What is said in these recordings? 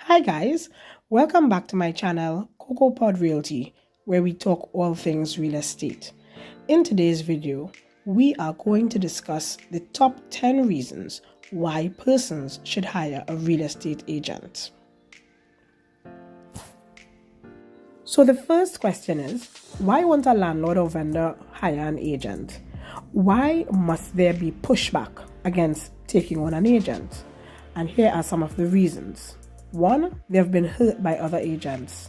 Hi guys, welcome back to my channel Coco Pod Realty, where we talk all things real estate. In today's video, we are going to discuss the top 10 reasons why persons should hire a real estate agent. So the first question is, why won't a landlord or vendor hire an agent? Why must there be pushback against taking on an agent? And here are some of the reasons. One, they've been hurt by other agents.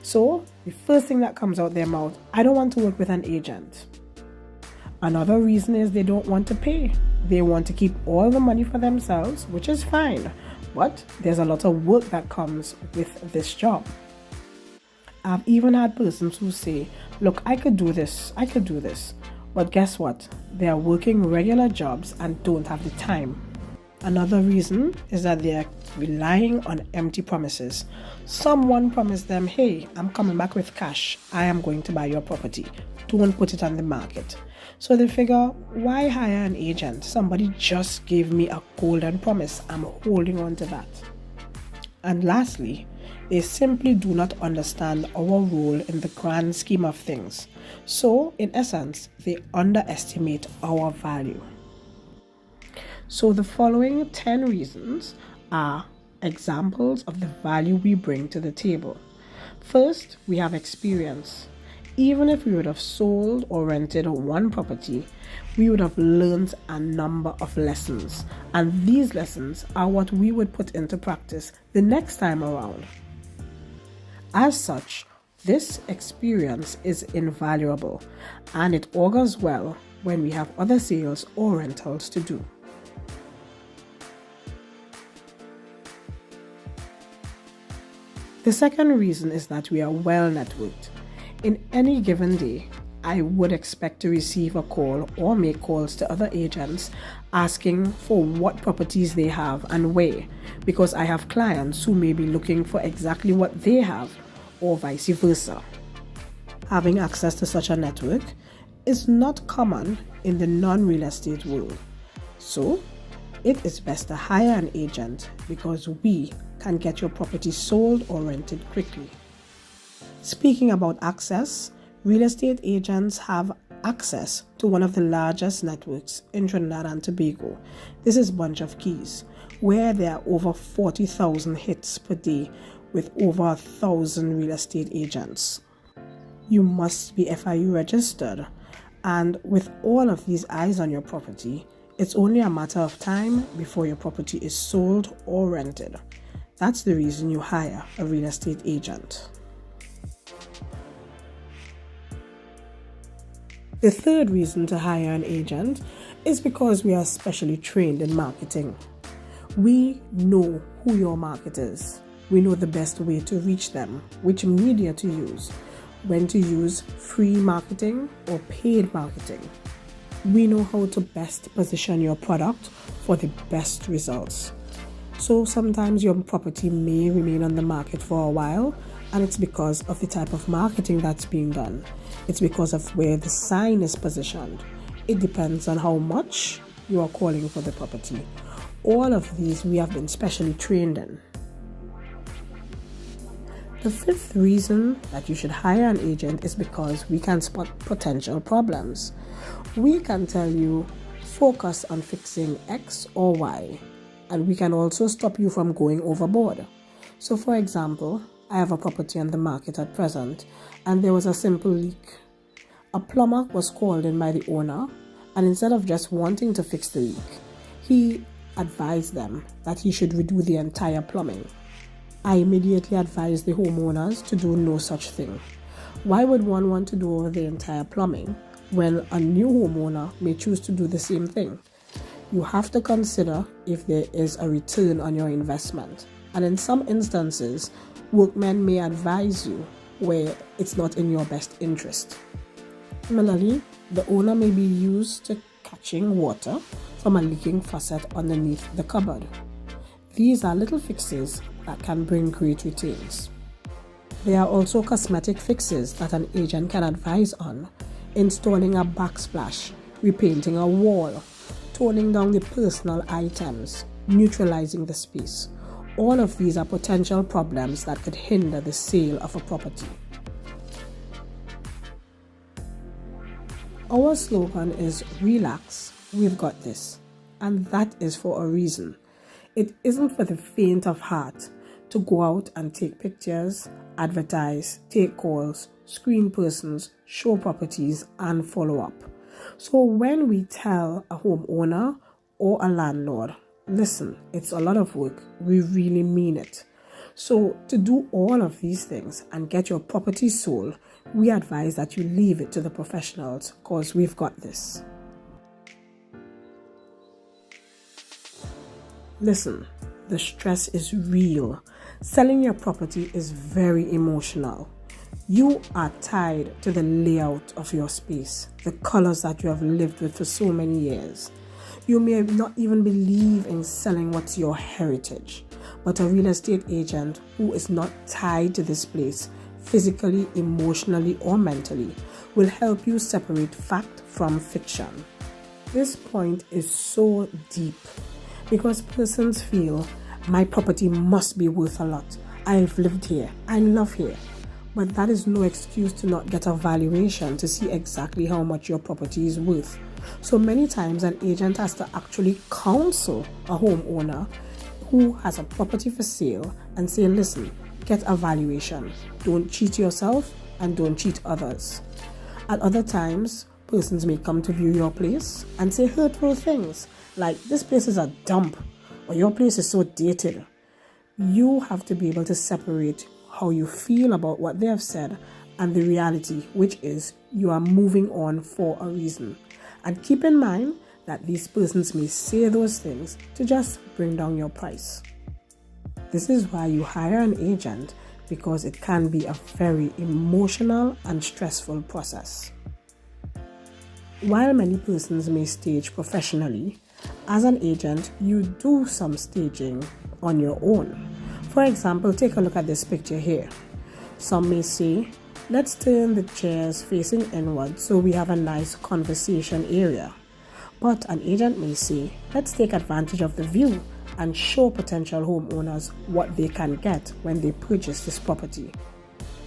So the first thing that comes out their mouth, I don't want to work with an agent. Another reason is they don't want to pay. They want to keep all the money for themselves, which is fine. But there's a lot of work that comes with this job. I've even had persons who say, look, I could do this. But guess what? They are working regular jobs and don't have the time. Another reason is that they are relying on empty promises. Someone promised them, hey, I'm coming back with cash. I am going to buy your property. Don't put it on the market. So they figure, why hire an agent? Somebody just gave me a golden promise. I'm holding on to that. And lastly, they simply do not understand our role in the grand scheme of things. So, in essence, they underestimate our value. So the following 10 reasons are examples of the value we bring to the table. First, we have experience. Even if we would have sold or rented one property, we would have learned a number of lessons. And these lessons are what we would put into practice the next time around. As such, this experience is invaluable, and it augurs well when we have other sales or rentals to do. The second reason is that we are well networked. In any given day, I would expect to receive a call or make calls to other agents asking for what properties they have and where, because I have clients who may be looking for exactly what they have or vice versa. Having access to such a network is not common in the non-real estate world. So, it is best to hire an agent because we can get your property sold or rented quickly. Speaking about access, real estate agents have access to one of the largest networks in Trinidad and Tobago. This is Bunch of Keys, where there are over 40,000 hits per day with over 1,000 real estate agents. You must be FIU registered, and with all of these eyes on your property, it's only a matter of time before your property is sold or rented. That's the reason you hire a real estate agent. The third reason to hire an agent is because we are specially trained in marketing. We know who your market is. We know the best way to reach them, which media to use, when to use free marketing or paid marketing. We know how to best position your product for the best results. So sometimes your property may remain on the market for a while, and it's because of the type of marketing that's being done. It's because of where the sign is positioned. It depends on how much you are calling for the property. All of these we have been specially trained in. The fifth reason that you should hire an agent is because we can spot potential problems. We can tell you, focus on fixing X or Y, and we can also stop you from going overboard. So for example, I have a property on the market at present, and there was a simple leak. A plumber was called in by the owner, and instead of just wanting to fix the leak, he advised them that he should redo the entire plumbing. I immediately advised the homeowners to do no such thing. Why would one want to do over the entire plumbing when a new homeowner may choose to do the same thing? You have to consider if there is a return on your investment. And in some instances, workmen may advise you where it's not in your best interest. Similarly, the owner may be used to catching water from a leaking faucet underneath the cupboard. These are little fixes that can bring great returns. There are also cosmetic fixes that an agent can advise on: installing a backsplash, repainting a wall, toning down the personal items, neutralizing the space. All of these are potential problems that could hinder the sale of a property. Our slogan is "Relax, we've got this," and that is for a reason. It isn't for the faint of heart to go out and take pictures, advertise, take calls, screen persons, show properties, and follow up. So when we tell a homeowner or a landlord, listen, it's a lot of work, we really mean it. So to do all of these things and get your property sold, we advise that you leave it to the professionals because we've got this. Listen, the stress is real. Selling your property is very emotional. You are tied to the layout of your space, the colors that you have lived with for so many years. You may not even believe in selling what's your heritage, but a real estate agent who is not tied to this place, physically, emotionally, or mentally, will help you separate fact from fiction. This point is so deep because persons feel my property must be worth a lot. I've lived here. I love here. But that is no excuse to not get a valuation to see exactly how much your property is worth. So many times an agent has to actually counsel a homeowner who has a property for sale and say, listen, get a valuation. Don't cheat yourself and don't cheat others. At other times, persons may come to view your place and say hurtful things like, this place is a dump or your place is so dated. You have to be able to separate how you feel about what they have said and the reality, which is you are moving on for a reason. And keep in mind that these persons may say those things to just bring down your price. This is why you hire an agent, because it can be a very emotional and stressful process. While many persons may stage professionally, as an agent, you do some staging on your own. For example, take a look at this picture here. Some may say, let's turn the chairs facing inward so we have a nice conversation area. But an agent may say, let's take advantage of the view and show potential homeowners what they can get when they purchase this property.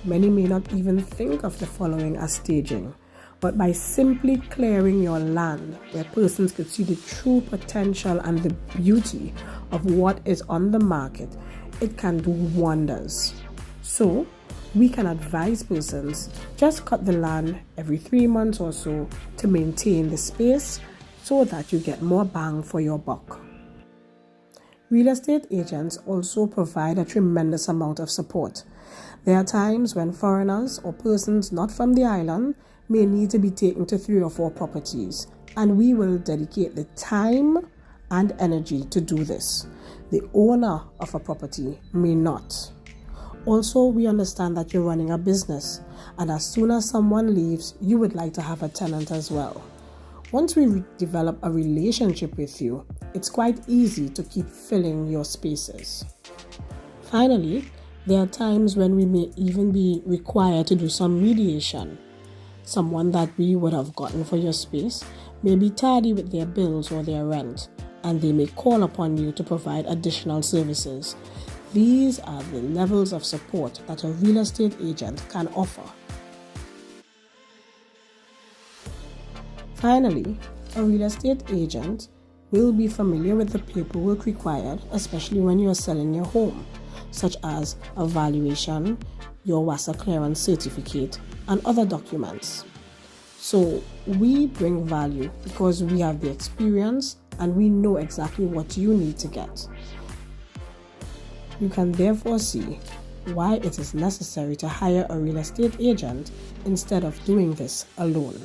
Many may not even think of the following as staging, but by simply clearing your land where persons could see the true potential and the beauty of what is on the market, it can do wonders. So, we can advise persons just cut the land every 3 months or so to maintain the space so that you get more bang for your buck. Real estate agents also provide a tremendous amount of support. There are times when foreigners or persons not from the island may need to be taken to 3 or 4 properties, and we will dedicate the time and energy to do this. The owner of a property may not. Also, we understand that you're running a business, and as soon as someone leaves, you would like to have a tenant as well. Once we develop a relationship with you, it's quite easy to keep filling your spaces. Finally, there are times when we may even be required to do some mediation. Someone that we would have gotten for your space may be tardy with their bills or their rent, and they may call upon you to provide additional services. These are the levels of support that a real estate agent can offer. Finally, a real estate agent will be familiar with the paperwork required, especially when you are selling your home, such as a valuation, your WASA clearance certificate, and other documents. So we bring value because we have the experience and we know exactly what you need to get. You can therefore see why it is necessary to hire a real estate agent instead of doing this alone.